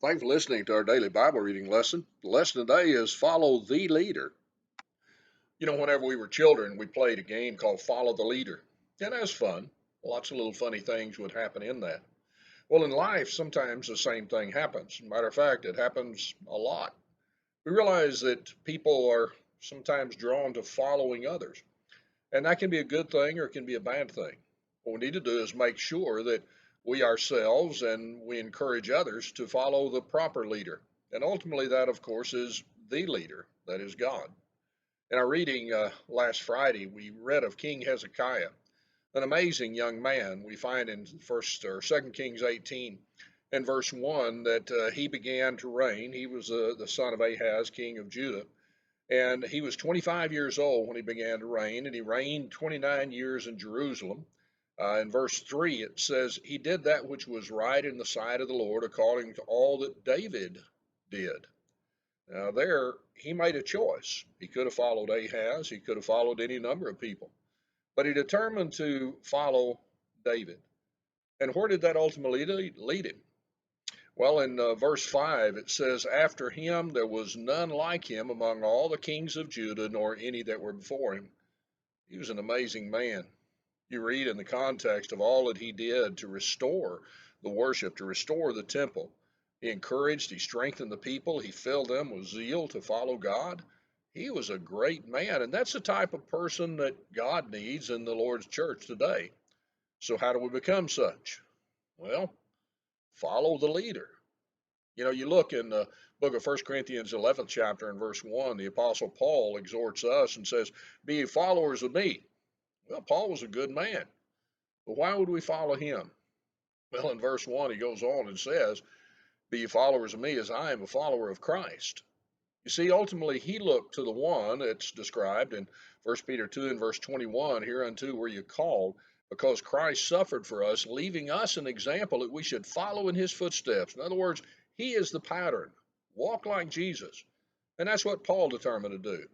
Thanks for listening to our daily Bible reading lesson. The lesson today is Follow the Leader. Whenever we were children, we played a game called Follow the Leader. And that was fun. Lots of little funny things would happen in that. Well, in life, sometimes the same thing happens. Matter of fact, it happens a lot. We realize that people are sometimes drawn to following others. And that can be a good thing or it can be a bad thing. What we need to do is make sure that we ourselves and we encourage others to follow the proper leader. And ultimately, that, of course, is the leader, that is God. In our reading last Friday, we read of King Hezekiah, an amazing young man. We find in First or Second Kings 18 and verse 1 that he began to reign. He was the son of Ahaz, king of Judah, and he was 25 years old when he began to reign, and he reigned 29 years in Jerusalem. In verse 3, it says, He did that which was right in the sight of the Lord, according to all that David did. Now, there, he made a choice. He could have followed Ahaz, he could have followed any number of people, but he determined to follow David. And where did that ultimately lead him? Well, in verse 5, it says, After him there was none like him among all the kings of Judah, nor any that were before him. He was an amazing man. You read in the context of all that he did to restore the worship, to restore the temple. He encouraged, he strengthened the people, he filled them with zeal to follow God. He was a great man, and that's the type of person that God needs in the Lord's church today. So, how do we become such? Well, follow the leader. You look in the book of 1 Corinthians 11th chapter and verse 1, the Apostle Paul exhorts us and says, Be ye followers of me. Well, Paul was a good man, but why would we follow him? Well, in verse 1, he goes on and says, Be ye followers of me as I am a follower of Christ. You see, ultimately, he looked to the one that's described in 1 Peter 2 and verse 21, Hereunto were you called, because Christ suffered for us, leaving us an example that we should follow in his footsteps. In other words, he is the pattern. Walk like Jesus. And that's what Paul determined to do.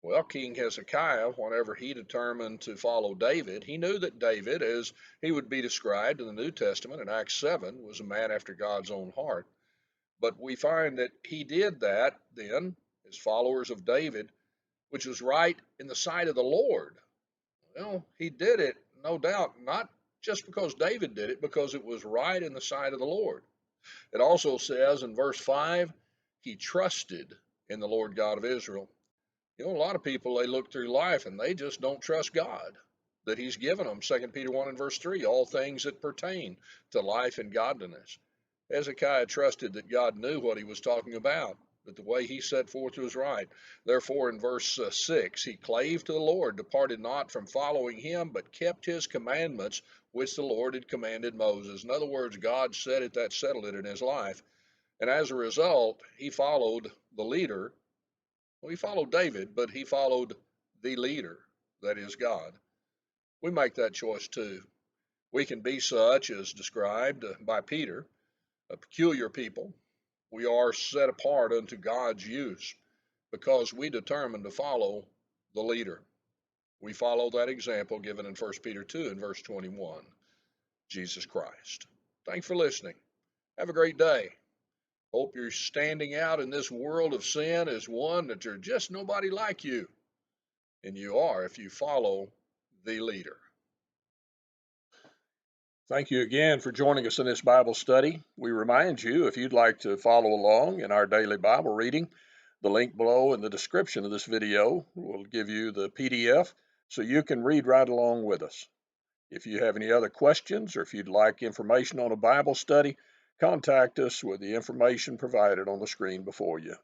Well, King Hezekiah, whenever he determined to follow David, he knew that David, as he would be described in the New Testament in Acts 7, was a man after God's own heart. But we find that he did that then, as followers of David, which was right in the sight of the Lord. Well, he did it, no doubt, not just because David did it, because it was right in the sight of the Lord. It also says in verse 5, he trusted in the Lord God of Israel. A lot of people, they look through life and they just don't trust God, that he's given them. 2 Peter 1 and verse 3, all things that pertain to life and godliness. Hezekiah trusted that God knew what he was talking about, that the way he set forth was right. Therefore, in verse 6, he clave to the Lord, departed not from following him, but kept his commandments, which the Lord had commanded Moses. In other words, God said it, that settled it in his life. And as a result, he followed the leader. Well, he followed David, but he followed the leader, that is God. We make that choice too. We can be such as described by Peter, a peculiar people. We are set apart unto God's use because we determine to follow the leader. We follow that example given in 1 Peter 2 and verse 21, Jesus Christ. Thanks for listening. Have a great day. Hope you're standing out in this world of sin as one that there's just nobody like you. And you are if you follow the leader. Thank you again for joining us in this Bible study. We remind you, if you'd like to follow along in our daily Bible reading, the link below in the description of this video will give you the PDF so you can read right along with us. If you have any other questions or if you'd like information on a Bible study, contact us with the information provided on the screen before you.